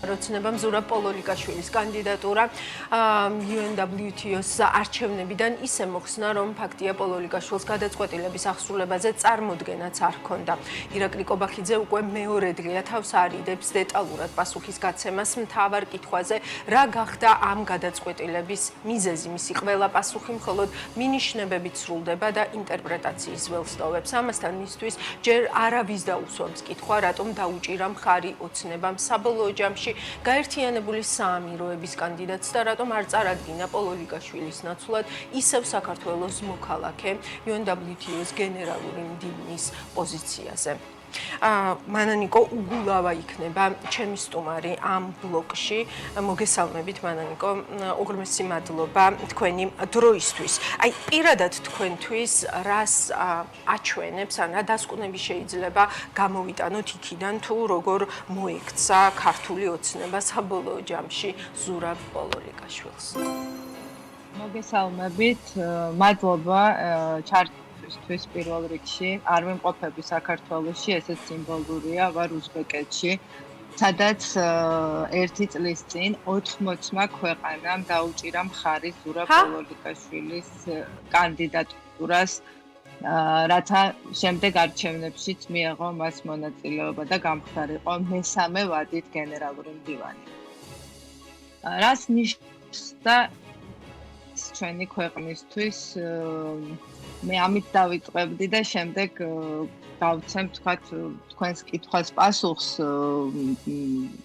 როცნებამ ზურაბ პოლოლიკაშვილის კანდიდატურა UNWTO-ს არჩევნებიდან ისე მოხსნა, რომ ფაქტია პოლოლიკაშვილს გადაწყვეტილების აღსრულებაზე წარმოდგენაც არ ჰქონდა. ირაკლი კობახიძე უკვე მეორე დღეა თავს არიდებს დეტალურად პასუხის გაცემას მთავარ კითხვაზე, რა გახდა ამ გადაწყვეტილების მიზეზი. მისი ყველა პასუხი მხოლოდ მინიშნებებით სრულდება და ინტერპრეტაციის ველს ტოვებს. ამასთან მისთვის ჯერ არავის დაუსვამს კითხვა, რატომ დაუჭირა მხარი ოცნებამ საბოლოო ჯამში გაერთიანებული საამიროების კანდიდატს და რატომ არ წარადგინა პოლოლიკაშვილის ნაცვლად ისევ საქართველოს მოქალაქე UNWTO-ს გენერალური მდივნის პოზიციაზე. მანანიკო უგულავა იქნება ჩემი სტუმარი ამ ბლოკში. მოგესალმებით მანანიკო, უღრმესი მადლობა თქვენი დროისთვის. აი პირადად თქვენთვის რას აჩვენებს, ან რა დასკვნები შეიძლება გამოვიტანოთ იქიდან თუ როგორ მოექცა ქართული ოცნება საბოლოო ჯამში ზურაბ პოლოლიკაშვილს. მოგესალმებით, მადლობა თვის პირველ რიგში არ ვიმყოფები საქართველოში, ესეც სიმბოლურია, ვარ უზბეკეთში, სადაც ერთი წლის წინ 80-მა ქვეყანამ დაუჭირა მხარი ზურაბ პოლოლიკაშვილის კანდიდატურას, რათა შემდეგ არჩევნებშიც მიეღო მას მონაწილეობა და გამხდარიყო მესამე ვადით გენერალური მდივანი. რას ნიშნავს და ჩვენი ქვეყნისთვის მე ამით დავიწყებდი და შემდეგ გავცემ თქვენს კითხვას პასუხს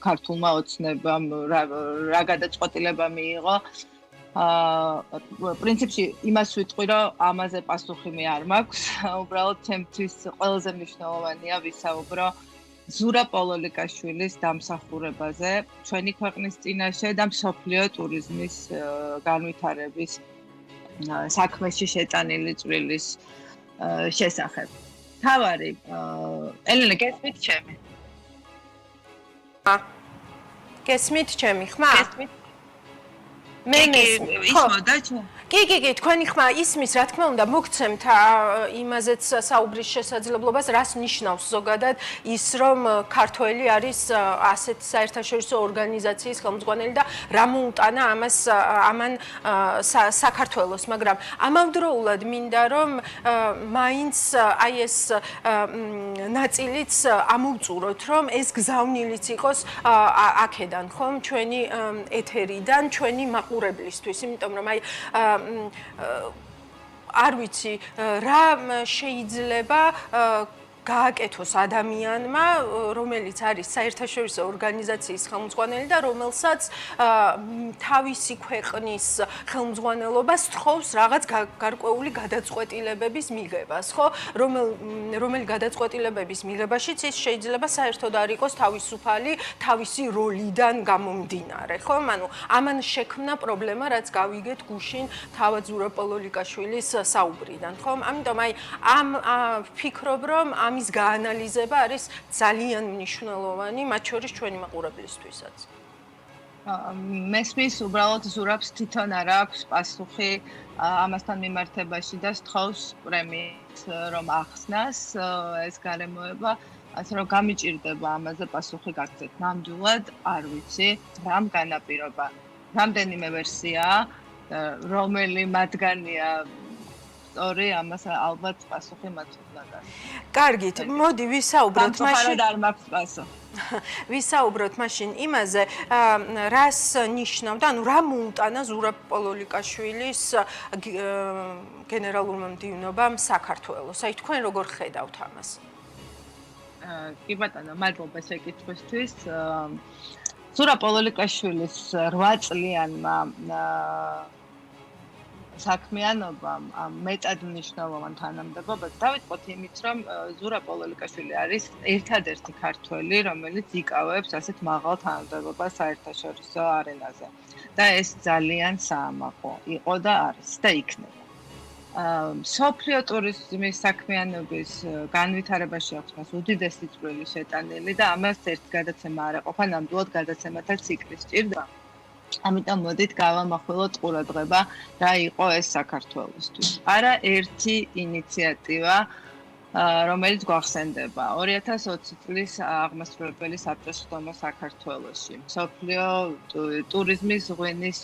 ქართულმა ოცნებამ რა გადაწყვეტილება მიიღო. პრინციპში იმას ვიტყვი, რომ ამაზე პასუხი მე არ მაქვს. უბრალოდ ჩემთვის ყველაზე მნიშვნელოვანია ვისაუბრო ზურაბ პოლოლიკაშვილის დამსახურებაზე ჩვენი ქვეყნის წინაშე და მსოფლიო ტურიზმის განვითარების საქმეში შეტანილი წვლილის შესახებ. თავარი ელენე გესმით ჩემი? გესმით ჩემი ხმა? გესმით? მე ისმოდა ჩემ? კი, თქვენი ხმა ისმის, რა თქმა უნდა, მოგცემთ იმაზეც საუბრის შესაძლებლობას, რას ნიშნავს ზოგადად ის, რომ ქართველი არის ასეთ საერთაშორისო ორგანიზაციის ხელმძღვანელი და რა მოუტანა ამან საქართველოს, მაგრამ ამავდროულად მინდა რომ მაინც აი ეს ნაწილიც ამოვწუროთ, რომ ეს გზავნილიც იყოს აქედან, ხომ, ჩვენი ეთერიდან, ჩვენი მაყურებლისთვის, იმიტომ რომ აი არ ვიცი რა შეიძლება გააკეთოს ადამიანმა, რომელიც არის საერთაშორისო ორგანიზაციის ხელმძღვანელი და რომელსაც თავისი ქვეყნის ხელმძღვანელობა სთხოვს რაღაც გარკვეული გადაწყვეტილებების მიღებას, ხო? რომელი გადაწყვეტილებების მიღებაშიც ის შეიძლება საერთოდ არ იყოს თავისუფალი თავისი როლიდან გამომდინარე, ხო? ანუ ამან შექმნა პრობლემა, რაც გავიგეთ გუშინ თავად ზურაბ პოლოლიკაშვილის საუბრიდან, ხო? ამიტომ აი ამ ვფიქრობ, რომ ამის გაანალიზება არის ძალიან მნიშვნელოვანი, მათ შორის ჩვენი მაყურებლისთვისაც. მესმის უბრალოდ ზურაბს თვითონ არ აქვს პასუხი ამასთან მიმართებაში და სთხოვს პრემიით, რომ ახსნას ეს გარემოება, ასე რომ გამიჭირდება ამაზე პასუხი გაგცეთ. ნამდვილად არ ვიცი, რამ განაპირობა. რამდენიმე ვერსიაა, რომელი მათგანია სწორი, ამას ალბათ პასუხი მათ უნდა გასცეს. კარგით, მოდი ვისაუბროთ მაშინ. არ მაქვს პასუხი. ვისაუბროთ მაშინ იმაზე, რას ნიშნავდა, ანუ რა მოუტანა ზურაბ პოლოლიკაშვილის გენერალურმა მდივნობამ საქართველოს. აი თქვენ როგორ ხედავთ ამას? კი ბატონო, მადლობა შეკითხვისთვის. ზურაბ პოლოლიკაშვილის 8 წლიანმა საქმიანობამ მეტად მნიშვნელოვან თანამდებობას დავიწყოთ იმით, რომ ზურაბ პოლოლიკაშვილი არის ერთადერთი ქართველი, რომელიც იკავებს ასეთ მაღალ თანამდებობას საერთაშორისო არენაზე. და ეს ძალიან საამაყო იყო და არის და იქნება. მსოფლიო ტურიზმის საქმიანობის განვითარებაში აქვს მას უდიდესი წვლილი შეტანილი და ამას ერთ გადაცემა არ ეყოფა, ნამდვილად გადაცემათა ციკლი სჭირდება. ამიტომ მოდით გავამახვილოთ ყურადღება რა იყო ეს საქართველოსთვის. არა ერთი ინიციატივა რომელიც გვახსენდება 2020 წლის აღმასრულებელი საბჭოს ხდომა საქართველოში. მსოფლიო ტურიზმის ღვინის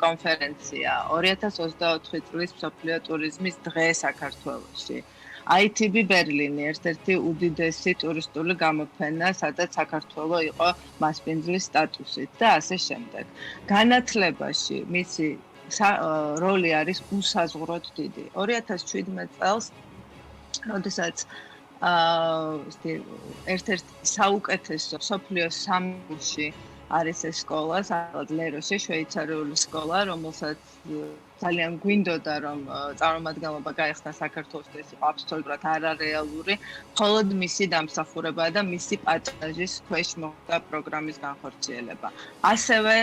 კონფერენცია, 2024 წლის მსოფლიო ტურიზმის დღე საქართველოში. ITB ბერლინი, ერთ-ერთი უდიდესი ტურისტული გამოფენა, სადაც საქართველო იყო მასპინძლის სტატუსით და ასე შემდეგ. განათლებაში მისი როლი არის უსაზღვროდ დიდი. 2017 წელს როდესაც ერთ-ერთი საუკეთესო მსოფლიოს სამში არის ეს სკოლა, სადაც ლეროში, შვეიცარიული სკოლა, რომელსაც ძალიან გვინდოდა რომ წარმომადგენლობა გაიხსნა საქართველოს და ეს იყო აბსოლუტურად არარეალური, მხოლოდ მისი დამსახურება და მისი პატრონაჟის ქვეშ მოხდა პროგრამის განხორციელება. ასევე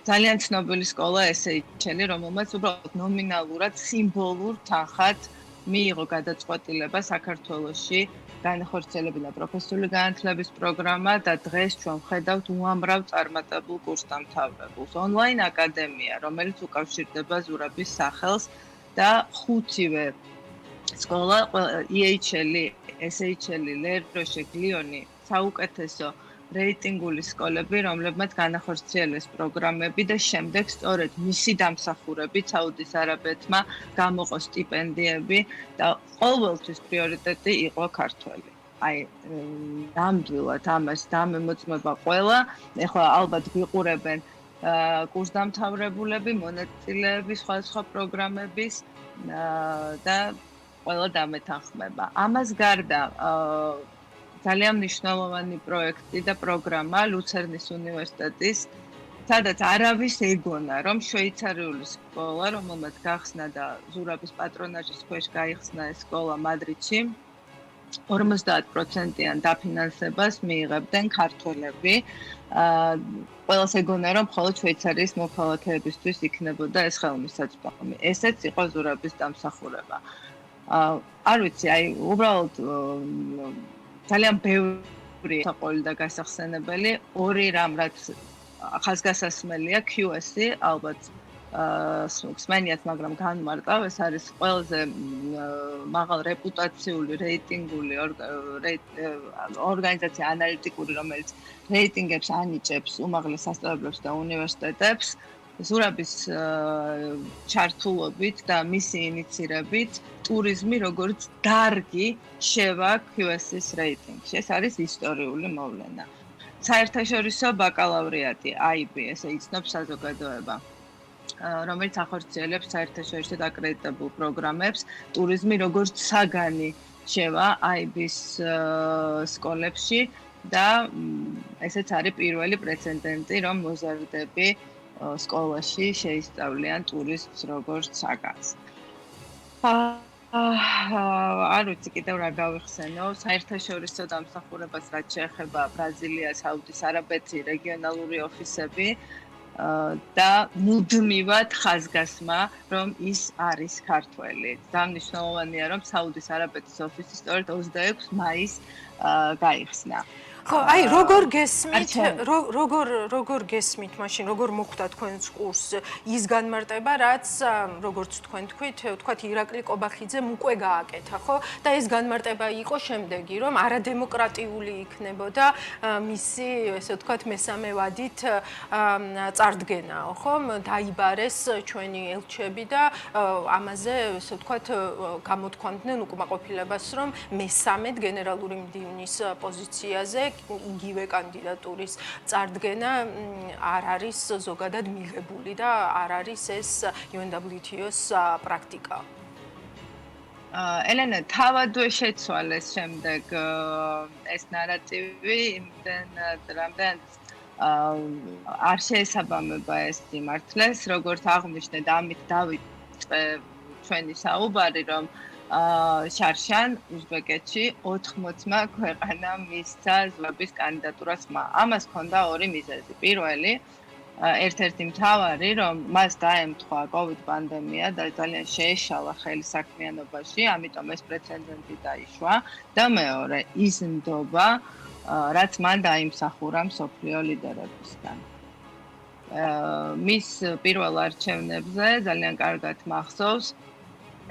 ძალიან ცნობილი სკოლა SHL, რომელმაც უბრალოდ ნომინალურად სიმბოლურ თანხად მიიღო გადაწყვეტილება საქართველოში განხორციელებინა პროფესიული განათლების პროგრამა და დღეს ჩვენ ვხედავთ უამრავ წარმატებულ კურსდამთავრებულს. ონლაინ აკადემია, რომელიც უკავშირდება ზურაბის სახელს და ხუთივე სკოლა EHL, SHL, ლეროში, გლიონი, საუკეთესო რეიტინგული სკოლები, რომლებმაც განახორციელეს პროგრამები და შემდეგ სწორედ მისი დამსახურებით საუდის არაბეთმა გამოყო სტიპენდიები და ყოველთვის პრიორიტეტი იყო ქართველი. აი, ნამდვილად ამას დამემოწმება ყველა. ეხლა ალბათ გვიყურებენ კურსდამთავრებულები, მონაწილეები სხვადასხვა პროგრამების და ყველა დამეთანხმება. ამას გარდა ძალიან მნიშვნელოვანი პროექტი და პროგრამა ლუცერნის უნივერსიტეტის, სადაც არავის ეგონა, რომ შვეიცარიული სკოლა, რომელმაც გახსნა და ზურაბის პატრონაჟის ქვეშ გაიხსნა ეს სკოლა მადრიდში, 50%-იან დაფინანსებას მიიღებდნენ ქართველები. ყველას ეგონა, რომ მხოლოდ შვეიცარიის მოქალაქეებისთვის იქნებოდა ეს ხელმისაწვდომი. ესეც იყო ზურაბის დამსახურება. არ ვიცი, აი, უბრალოდ ძალიან ბევრი საყოელი და გასახსენებელი, ორი რამ რაც ხაზგასასმელია QS-ი, ალბათ სმენიათ, მაგრამ განმარტავ, ეს არის ყველაზე მაღალ რეპუტაციული რეიტინგული ორგანიზაცია ანალიტიკური, რომელიც რეიტინგებს ანიჭებს უმაღლეს სასწავლებლებს და უნივერსიტეტებს. ზურაბის ჩართულობით და მისი ინიცირებით ტურიზმი როგორც დარგი შევა QS-ის რეიტინგში. ეს არის ისტორიული მოვლენა. საერთაშორისო ბაკალავრიატი IB, ესე იცნობს საზოგადოება, რომელიც ახორციელებს საერთაშორისო აკრედიტებულ პროგრამებს, ტურიზმი როგორც საგანი შევა IB-ის სკოლებში და ესეც არის პირველი პრეცედენტი, რომ მოზარდები სკოლაში შეისწავლიან ტურიზმს როგორც საგანს. არ ვიცი კიდევ რა გავიხსენო, საერთაშორისო დამსახურებას რაც შეეხება ბრაზილია, საუდის არაბეთი, რეგიონალური ოფისები და მუდმივად ხაზგასმა, რომ ის არის ქართველი. დამნიშნულოვანია, რომ საუდის არაბეთის ოფისი სწორედ 26 მაისს გაიხსნა. ხო, აი, როგორ გესმით, მაშინ როგორ მოხვდა თქვენს კურსს ის განმარტება, რაც როგორც თქვენ თქვათ ირაკლი კობახიძემ უკვე გააკეთა, ხო? და ეს განმარტება იყო შემდეგი, რომ არადემოკრატიული იქნებოდა მისი, ესე ვთქვათ, მესამე ვადით წარდგენაო, ხო? დაიბარეს ჩვენი ელჩები და ამაზე, ესე ვთქვათ, გამოთქვამდნენ უკმაყოფილებას, რომ მესამედ გენერალური მდივნის პოზიციაზე იგივე კანდიდატურის წარდგენა არ არის ზოგადად მიღებული და არ არის ეს UNWTO-ს პრაქტიკა. ელენა, თავადვე შეცვალეს შემდეგ ეს ნარატივი, რამდენად არ შეესაბამება ეს სიმართლეს, როგორც აღნიშნეთ, ამით დავიწყე ჩვენი საუბარი, რომ შარშან უზბეკეთში 80-მა ქვეყანამ მისცა ზურაბის კანდიდატურას. ამას ჰქონდა ორი მიზეზი. პირველი, ერთ-ერთი მთავარი, რომ მას დაემთხვა COVID პანდემია და ძალიან შეეშალა ხელი საქმიანობაში, ამიტომ ეს პრეცედენტი დაიშვა და მეორე, ის ნდობა, რაც მან დაიმსახურა მსოფლიო ლიდერებისგან. მის პირველ არჩევნებზე ძალიან კარგად მახსოვს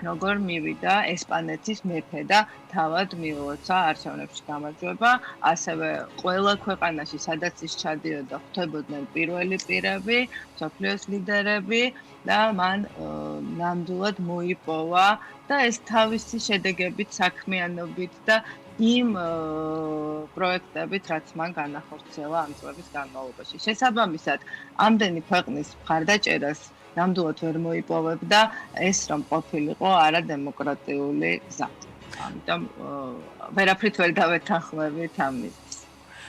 როგორ მივიდა ესპანეთის მეფე და თავად მიულოცა არჩევნებში გამარჯვება, ასევე ყველა ქვეყანაში, სადაც ის ჩადიოდა, ხვდებოდნენ პირველი პირები, მსოფლიოს ლიდერები და მან ნამდვილად მოიპოვა და ეს თავისი შედეგებით, საქმიანობით და იმ პროექტებით, რაც მან განახორციელა ამ წლების განმავლობაში. შესაბამისად, ამდენი ქვეყნის მხარდაჭერას ნამდვილად ვერ მოიპოვებდა ეს რომ ყოფილიყო არადემოკრატიული გზა. ამიტომ ვერაფრით ვერ დავეთანხმებით ამის.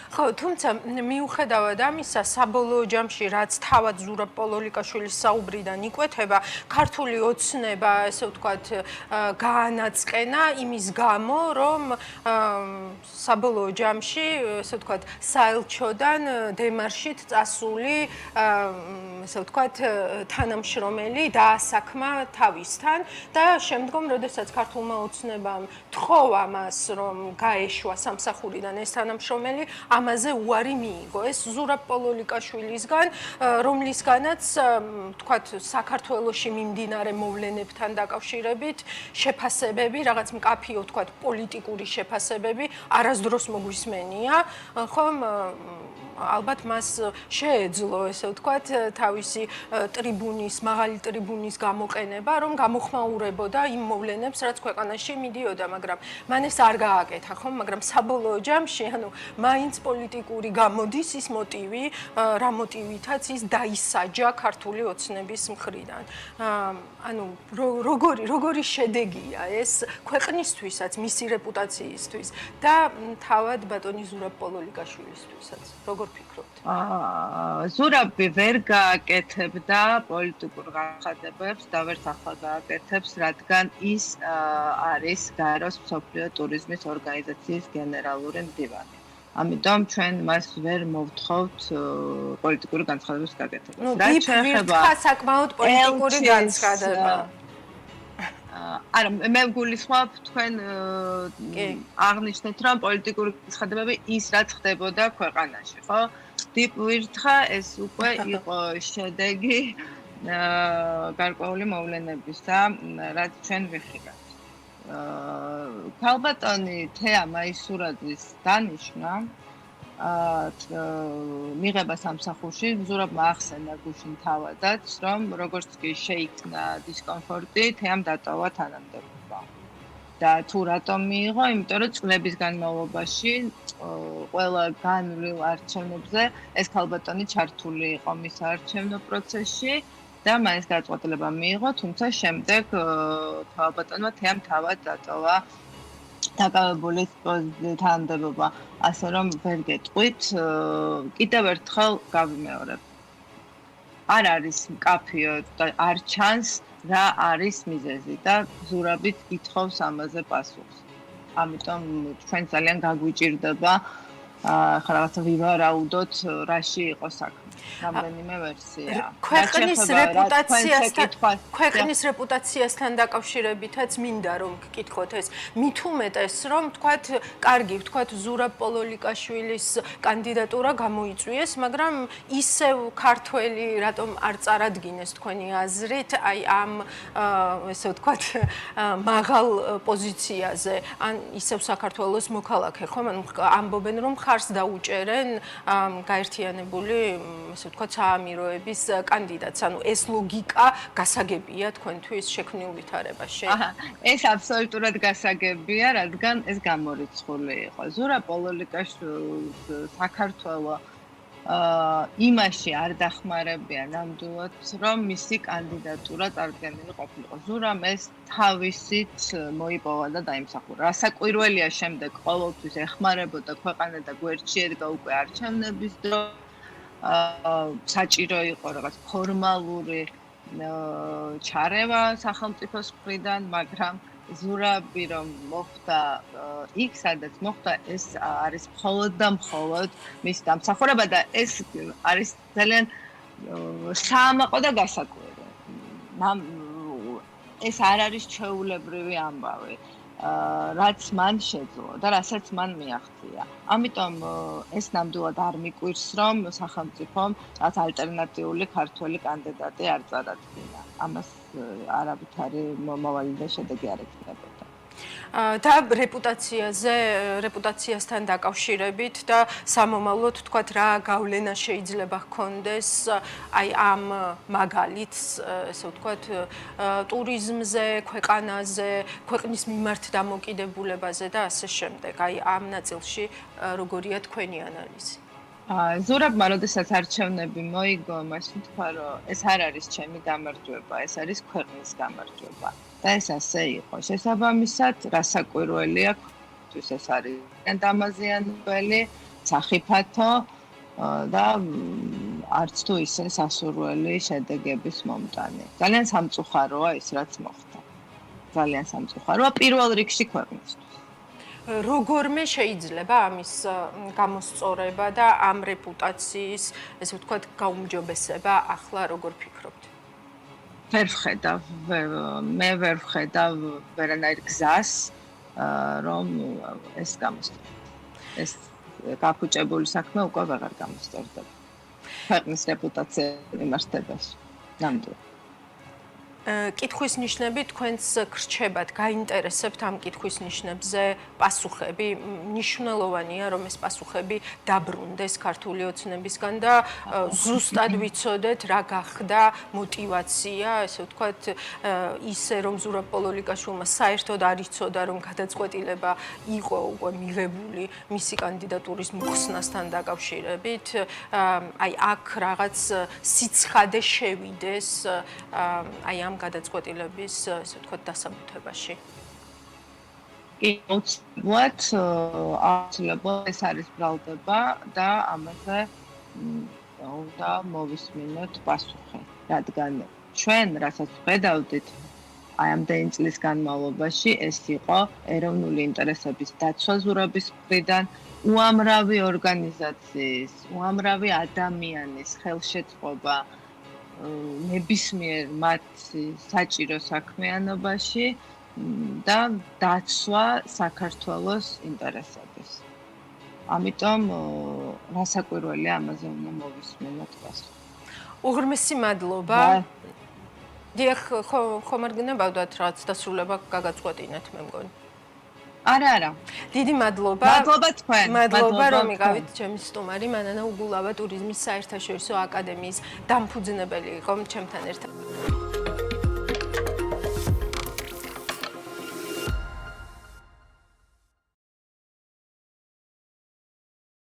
ხო, თუმცა მიუხედავად ამისა, საბოლოო ჯამში რაც თავად ზურაბ პოლოლიკაშვილის საუბრიდან იკვეთება, ქართული ოცნება, ესე ვთქვათ, გაანაწყენა იმის გამო, რომ საბოლოო ჯამში, ესე ვთქვათ, საელჩოდან დემარშით წასული, ესე ვთქვათ, თანამშრომელი დაასაქმა თავისთან და შემდგომ, როდესაც ქართულმა ოცნებამ თხოვა მას, რომ გაეშვა სამსახურიდან ეს თანამშრომელი, ამაზე უარი მიიღო. ეს ზურაბ პოლოლიკაშვილისგან, რომლისგანაც, თქვათ, საქართველოში მიმდინარე მოვლენებთან დაკავშირებით შეფასებები, რაღაც მკაფიო, თქვათ, პოლიტიკური შეფასებები არასდროს მოგვისმენია, ხომ ალბათ მას შეეძლო, ესე ვთქვათ, თავისი ტრიბუნის, მაღალი ტრიბუნის გამოყენება, რომ გამოხმაურებოდა იმ მოვლენებს, რაც ქვეყანაში მიდიოდა, მაგრამ მან ეს არ გააკეთა, ხომ? მაგრამ საბოლოო ჯამში, ანუ მაინც პოლიტიკური გამოდის ის მოტივი, რა მოტივითაც ის დაისაჯა ქართული ოცნების მხრიდან. ანუ როგორი შედეგია ეს ქვეყნისთვისაც, მისი რეპუტაციისთვის და თავად ბატონი ზურაბ პოლოლიკაშვილისთვისაც. როგორ ფიქრობთ? ზურაბი ვერ გააკეთებდა პოლიტიკურ განხადებებს და ვერც ახლა გააკეთებს, რადგან ის არის გაროს მსოფლიო ტურიზმის ორგანიზაციის გენერალური მდივანი. ამიტომ ჩვენ მას ვერ მოვთხოვთ პოლიტიკური განცხადების გაკეთებას. რაც შეეხება საკმაოდ პოლიტიკური განცხადება. არა, მე ვგულისხმობ თქვენ აღნიშნეთ, რომ პოლიტიკური განცხადებები ის რაც ხდებოდა ქვეყანაში, ხო? დიპვირთხა ეს უკვე იყო შედეგი გარკვეული მოვლენებისა, რაც ჩვენ ვიხილავთ. ქალბატონი თეა მაისურაძის დანიშვნა მიღება სამსახურში ზურაბმა ახსენა გუშინ თავადაც, რომ როგორც კი შეიქმნა დისკომფორტი, თეამ დატოვა თანამდებობა. და თუ რატომ მიიღო? იმიტომ რომ წლების განმავლობაში ყველა განვლილ არჩევნებზე ეს ქალბატონი ჩართული იყო მის არჩევნო პროცესში და მაინც გადაწყვეტილება მიიღო, თუმცა შემდეგ ქალბატონმა თეამ თავად დატოვა დაკავებული თანამდებობა. ასე რომ ვერ გეტყვით, კიდევ ერთხელ გავიმეორებ. არ არის მკაფიო და არ ჩანს რა არის მიზეზი და ზურაბით ითხოვს ამაზე პასუხს. ამიტომ ჩვენ ძალიან გაგვიჭირდება ახლა რაღაცა ვივარაუდოთ, რაში იყო საქმე. რამდენიმე ვერსია. ქვეყნის რეპუტაციასთან დაკავშირებითაც მინდა რომ გკითხოთ ეს. მით უმეტეს რომ თქვათ, კარგი, თქვათ ზურაბ პოლოლიკაშვილის კანდიდატურა გამოიწვიეს, მაგრამ ისევ ქართველი რატომ არ წარადგინეს თქვენი აზრით, აი ამ ესე ვთქვათ, მაღალ პოზიციაზე, ან ისევ საქართველოს მოქალაქე, ხომ? ანუ ამბობენ რომ ხარს დაუჭერენ გაერთიანებული ესე ვთქვათ, საამიროების კანდიდატს. ანუ ეს ლოგიკა გასაგებია თქვენთვის შექმნილ ვითარებაში? ეს აბსოლუტურად გასაგებია, რადგან ეს გამორიცხული იყო. ზურაბ პოლოლიკაშვილს საქართველოს იმაში არ დახმარებია ნამდვილად, რომ მისი კანდიდატურა წარდგენილი ყოფილიყო. ზურამ ეს თავისით მოიპოვა და დაიმსახურა. რასაკვირველია შემდეგ ყოველთვის ეხმარებოდა ქვეყანა და გვერდში ედგა უკვე არჩევნების დრო. საჭირო იყო რაღაც ფორმალური ჩარევა სახელმწიფოს მხრიდან, მაგრამ ზურაბი რომ მოხდა იქ, სადაც მოხდა, ეს არის მხოლოდ და მხოლოდ მის დამსახურება და ეს არის ძალიან საამაყო და გასაკვირი. ეს არ არის ჩვეულებრივი ამბავი. რაც მან შეძლო და რასაც მან მიაღწია. ამიტომ ეს ნამდვილად არ მიკვირს, რომ სახელმწიფომ რაც ალტერნატიული ქართველი კანდიდატი არ წარადგინა. ამას არავითარი მომავალი და შედეგი არ ექნებოდა. და რეპუტაციასთან დაკავშირებით და სამომავლოდ თქვათ რა გავლენა შეიძლება ჰქონდეს აი ამ მაგალითს, ესე ვთქვათ, ტურიზმზე, ქვეყანაზე, ქვეყნის მიმართ დამოკიდებულებაზე და ასე შემდეგ. აი ამ ნაწილში როგორია თქვენი ანალიზი? ზურაბმა, როდესაც არჩევნები მოიგო, მაშინ თქვა, რომ ეს არ არის ჩემი გამარჯვება, ეს არის ქვეყნის გამარჯვება. და ეს ასე იყო. შესაბამისად, რასაკვირველი აქვს, ეს არის დამაზიანებელი, სახიფათო და არც თუ ისე სასურველი შედეგების მომტანი. ძალიან სამწუხაროა ის, რაც მოხდა. ძალიან სამწუხაროა პირველ რიგში ქვეყნისთვის. როგორმე შეიძლება ამის გამოსწორება და ამ რეპუტაციის, ესე ვთქვათ, გაუმჯობესება ახლა როგორ ფიქრობთ? ვერ ვხედავ, მე ვერ ვხედავ ვერანაირ გზას, რომ ეს გამოსწორდეს. ეს გაფუჭებული საქმე უკვე ვეღარ გამოსწორდება. ქვეყნის რეპუტაცია იმართებაში. ნამდვილად. კითხვის ნიშნები თქვენს გრჩებათ, გაინტერესებთ ამ კითხვის ნიშნებზე პასუხები. მნიშვნელოვანია, რომ ეს პასუხები დაბრუნდეს ქართული ოცნებისგან და ზუსტად ვიცოდეთ, რა გახდა мотиваცია, ესე ვთქვათ, ისე რომ ზურაბ პოლოლიკაშვილმა საერთოდ არ იცოდა, რომ გადაწყვეტილება იყო უკვე მიღებული მისი კანდიდატურის მოხსნასთან დაკავშირებით. აი აქ რაღაც სიცხადე შევიდეს აი ამ გადაწყვეტილების, ესე ვთქვათ, დასაბუთებაში. კი, აუცილებლად ეს არის ბრალდება და ამაზე უნდა მოვისმინოთ პასუხი, რადგან ჩვენ, რასაც ხედავდით, აი ამდენი წლის განმავლობაში ეს იყო ეროვნული ინტერესების დაცვა ზურაბის მხრიდან, უამრავი ორგანიზაციის, უამრავი ადამიანის ხელშეწყობა ნებისმიერ მათ საჭირო საქმიანობაში და დაცვა საქართველოს ინტერესების. ამიტომ რასაკვირველია ამაზე უნდა მოვისმენოთ პასუხი. უღრმესი მადლობა. დიახ, ხომ არ გნებავდათ რაც დასრულება გაგაწყვეტინეთ, მე მგონი. არა. დიდი მადლობა. მადლობა თქვენ. მადლობა რომ იყავით ჩემი სტუმარი, მანანა უგულავა ტურიზმის საერთაშორისო აკადემიის დამფუძნებელი იყო ჩემთან ერთად.